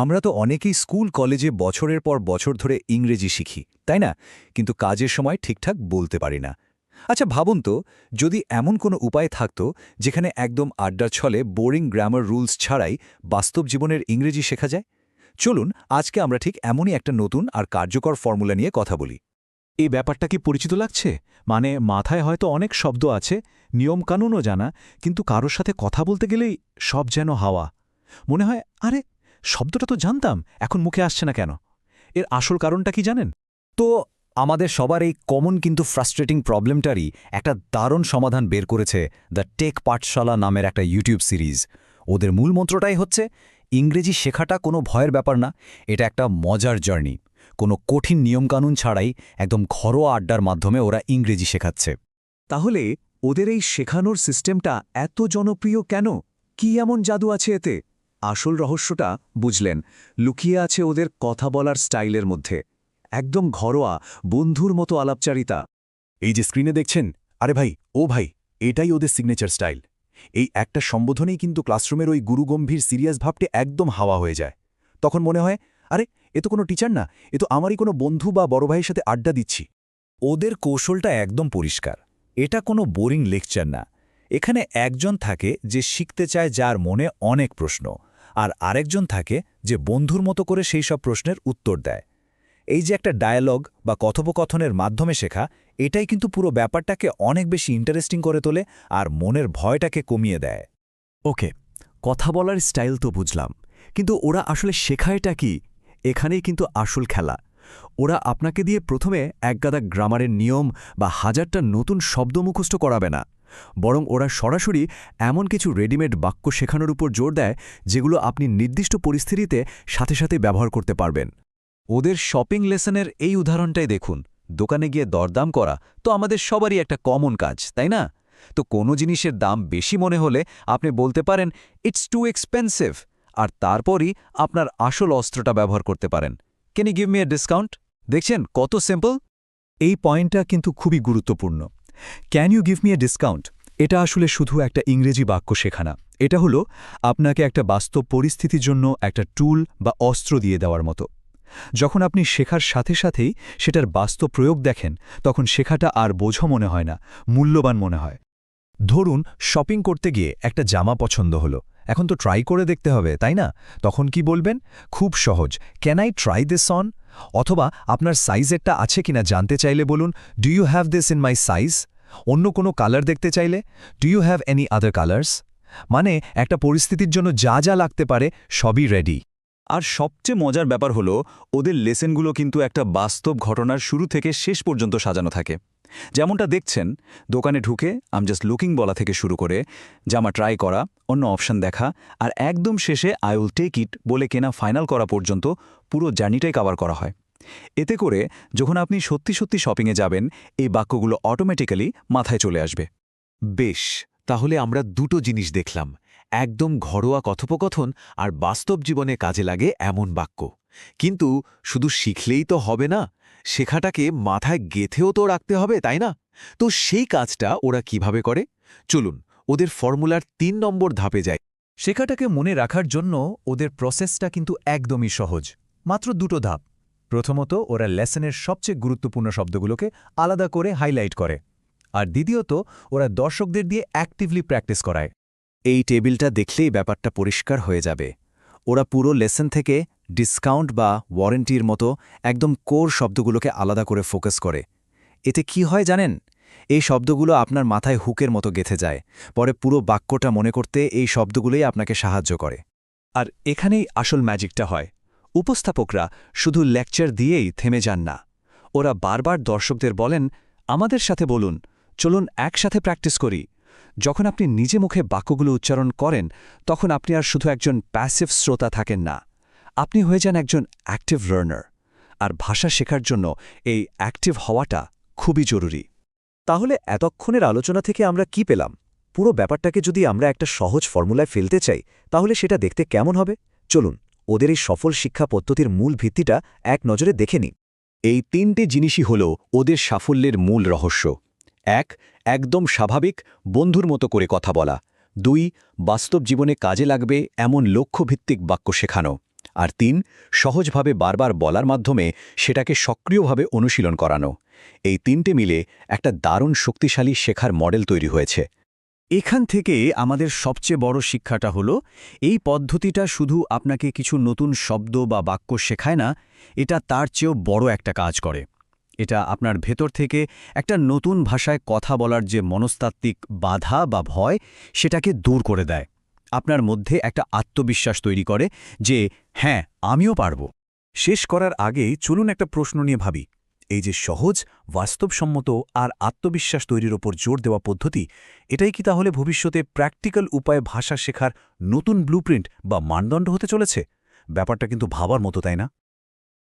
আমরা তো অনেকেই স্কুল কলেজে বছরের পর বছর ধরে ইংরেজি শিখি তাই না, কিন্তু কাজের সময় ঠিকঠাক বলতে পারি না। আচ্ছা ভাবুন তো, যদি এমন কোনো উপায় থাকতো যেখানে একদম আড্ডার ছলে বোরিং গ্রামার রুলস ছাড়াই বাস্তব জীবনের ইংরেজি শেখা যায়। চলুন আজকে আমরা ঠিক এমনই একটা নতুন আর কার্যকর ফর্মুলা নিয়ে কথা বলি। এই ব্যাপারটা কি পরিচিত লাগছে? মানে মাথায় হয়তো অনেক শব্দ আছে, নিয়মকানুনও জানা, কিন্তু কারোর সাথে কথা বলতে গেলেই সব যেন হাওয়া। মনে হয়, আরে শব্দটা তো জানতাম, এখন মুখে আসছে না কেন? এর আসল কারণটা কি জানেন? তো আমাদের সবার এই কমন কিন্তু ফ্রাস্ট্রেটিং প্রবলেমটারই একটা দারুণ সমাধান বের করেছে দ্য টেক পাঠশালা নামের একটা ইউটিউব সিরিজ। ওদের মূল মন্ত্রটাই হচ্ছে ইংরেজি শেখাটা কোনো ভয়ের ব্যাপার না, এটা একটা মজার জার্নি। কোনো কঠিন নিয়মকানুন ছাড়াই একদম ঘরোয়া আড্ডার মাধ্যমে ওরা ইংরেজি শেখাচ্ছে। তাহলে ওদের এই শেখানোর সিস্টেমটা এত জনপ্রিয় কেন? কি এমন জাদু আছে এতে? আসল রহস্যটা বুঝলেন, লুকিয়ে আছে ওদের কথা বলার স্টাইলের মধ্যে। একদম ঘরোয়া, বন্ধুর মতো আলাপচারিতা। এই যে স্ক্রিনে দেখছেন, আরে ভাই, ও ভাই, এটাই ওদের সিগনেচার স্টাইল। এই একটা সম্বোধনেই কিন্তু ক্লাসরুমের ওই গুরুগম্ভীর সিরিয়াস ভাবটি একদম হাওয়া হয়ে যায়। তখন মনে হয়, আরে এ তো কোনো টিচার না, এ তো আমারই কোনো বন্ধু বা বড় ভাইয়ের সাথে আড্ডা দিচ্ছি। ওদের কৌশলটা একদম পরিষ্কার। এটা কোনো বোরিং লেকচার না। এখানে একজন থাকে যে শিখতে চায়, যার মনে অনেক প্রশ্ন, আর আরেকজন থাকে যে বন্ধুর মতো করে সেই সব প্রশ্নের উত্তর দেয়। এই যে একটা ডায়ালগ বা কথোপকথনের মাধ্যমে শেখা, এটাই কিন্তু পুরো ব্যাপারটাকে অনেক বেশি ইন্টারেস্টিং করে তোলে আর মনের ভয়টাকে কমিয়ে দেয়। ওকে, কথা বলার স্টাইল তো বুঝলাম, কিন্তু ওরা আসলে শেখায়টা কি? এখানেই কিন্তু আসল খেলা। ওরা আপনাকে দিয়ে প্রথমে একগাদা গ্রামারের নিয়ম বা হাজারটা নতুন শব্দ মুখস্থ করাবে না, বরং ওরা সরাসরি এমন কিছু রেডিমেড বাক্য শেখানোর উপর জোর দেয় যেগুলো আপনি নির্দিষ্ট পরিস্থিতিতে সাথে সাথে ব্যবহার করতে পারবেন। ওদের শপিং লেসনের এই উদাহরণটাই দেখুন। দোকানে গিয়ে দরদাম করা তো আমাদের সবারই একটা কমন কাজ, তাই না? তো কোনো জিনিসের দাম বেশি মনে হলে আপনি বলতে পারেন ইটস টু এক্সপেন্সিভ, আর তারপরই আপনার আসল অস্ত্রটা ব্যবহার করতে পারেন, can you give me a discount? দেখছেন কত সিম্পল? এই পয়েন্টটা কিন্তু খুবই গুরুত্বপূর্ণ। Can you give me a discount? এটা আসলে শুধু একটা ইংরেজি বাক্য শেখা না, এটা হলো আপনাকে একটা বাস্তব পরিস্থিতির জন্য একটা টুল বা অস্ত্র দিয়ে দেওয়ার মতো। যখন আপনি শেখার সাথে সাথেই সেটার বাস্তব প্রয়োগ দেখেন, তখন শেখাটা আর বোঝা মনে হয় না, মূল্যবান মনে হয়। ধরুন শপিং করতে গিয়ে একটা জামা পছন্দ হলো, এখন তো ট্রাই করে দেখতে হবে, তাই না? তখন কি বলবেন? খুব সহজ, can I try this on? অথবা আপনার সাইজেরটা আছে কিনা জানতে চাইলে বলুন, do you have this in my size? অন্য কোনো কালার দেখতে চাইলে, do you have any other colours? মানে একটা পরিস্থিতির জন্য যা যা লাগতে পারে সবই রেডি। আর সবচেয়ে মজার ব্যাপার হলো, ওদের লেসেনগুলো কিন্তু একটা বাস্তব ঘটনার শুরু থেকে শেষ পর্যন্ত সাজানো থাকে। যেমনটা দেখছেন, দোকানে ঢুকে আম জাস্ট লুকিং বলা থেকে শুরু করে জামা ট্রাই করা, অন্য অপশন দেখা, আর একদম শেষে আই উইল টেক ইট বলে কেনা ফাইনাল করা পর্যন্ত পুরো জার্নিটাই কভার করা হয়। এতে করে যখন আপনি সত্যি সত্যি শপিংয়ে যাবেন, এই বাক্যগুলো অটোমেটিক্যালি মাথায় চলে আসবে। বেশ, তাহলে আমরা দুটো জিনিস দেখলাম, একদম ঘরোয়া কথোপকথন আর বাস্তব জীবনে কাজে লাগে এমন বাক্য। কিন্তু শুধু শিখলেই তো হবে না, শেখাটাকে মাথায় গেঁথেও তো রাখতে হবে, তাই না? তো সেই কাজটা ওরা কিভাবে করে? চলুন ওদের ফর্মুলার ৩ নম্বর ধাপে যাই। শেখাটাকে মনে রাখার জন্য ওদের প্রসেসটা কিন্তু একদমই সহজ, মাত্র দুটো ধাপ। প্রথমত, ওরা লেসনের সবচেয়ে গুরুত্বপূর্ণ শব্দগুলোকে আলাদা করে হাইলাইট করে, আর দ্বিতীয়ত ওরা দর্শকদের দিয়ে অ্যাক্টিভলি প্র্যাকটিস করায়। এই টেবিলটা দেখলেই ব্যাপারটা পরিষ্কার হয়ে যাবে। ওরা পুরো লেসন থেকে ডিসকাউন্ট বা ওয়ারেন্টির মতো একদম কোর শব্দগুলোকে আলাদা করে ফোকাস করে। এতে কি হয় জানেন? এই শব্দগুলো আপনার মাথায় হুকের মতো গেঁথে যায়, পরে পুরো বাক্যটা মনে করতে এই শব্দগুলোই আপনাকে সাহায্য করে। আর এখানেই আসল ম্যাজিকটা হয়। উপস্থাপকরা শুধু লেকচার দিয়েই থেমে যান না। ওরা বারবার দর্শকদের বলেন, আমাদের সাথে বলুন, চলুন একসাথে প্র্যাকটিস করি। যখন আপনি নিজে মুখে বাক্যগুলো উচ্চারণ করেন, তখন আপনি আর শুধু একজন প্যাসিভ শ্রোতা থাকেন না, আপনি হয়ে যান একজন অ্যাক্টিভ লার্নার। আর ভাষা শেখার জন্য এই অ্যাক্টিভ হওয়াটা খুবই জরুরি। তাহলে এতক্ষণের আলোচনা থেকে আমরা কি পেলাম? পুরো ব্যাপারটাকে যদি আমরা একটা সহজ ফর্মুলায় ফেলতে চাই, তাহলে সেটা দেখতে কেমন হবে? চলুন ওদের এই সফল শিক্ষা পদ্ধতির মূল ভিত্তিটা এক নজরে দেখে নিই। এই ৩টে জিনিসই হল ওদের সাফল্যের মূল রহস্য। ১. একদম স্বাভাবিক, বন্ধুর মতো করে কথা বলা। ২. বাস্তব জীবনে কাজে লাগবে এমন লক্ষ্যভিত্তিক বাক্য শেখানো। আর 3 সহজভাবে বারবার বলার মাধ্যমে সেটাকে সক্রিয়ভাবে অনুশীলন করানো। এই 3টে মিলে একটা দারুণ শক্তিশালী শেখার মডেল তৈরি হয়েছে। এখান থেকে আমাদের সবচেয়ে বড় শিক্ষাটা হলো এই পদ্ধতিটা শুধু আপনাকে কিছু নতুন শব্দ বা বাক্য শেখায় না, এটা তার চেয়েও বড় একটা কাজ করে। এটা আপনার ভেতর থেকে একটা নতুন ভাষায় কথা বলার যে মনস্তাত্ত্বিক বাধা বা ভয় সেটাকে দূর করে দেয়। আপনার মধ্যে একটা আত্মবিশ্বাস তৈরি করে যে হ্যাঁ, আমিও পারব। শেষ করার আগেই চলুন একটা প্রশ্ন নিয়ে ভাবি। এই যে সহজ, বাস্তবসম্মত আর আত্মবিশ্বাস তৈরির ওপর জোর দেওয়া পদ্ধতি, এটাই কি তাহলে ভবিষ্যতে প্র্যাকটিক্যাল উপায়ে ভাষা শেখার নতুন ব্লুপ্রিন্ট বা মানদণ্ড হতে চলেছে? ব্যাপারটা কিন্তু ভাবার মতো, তাই না?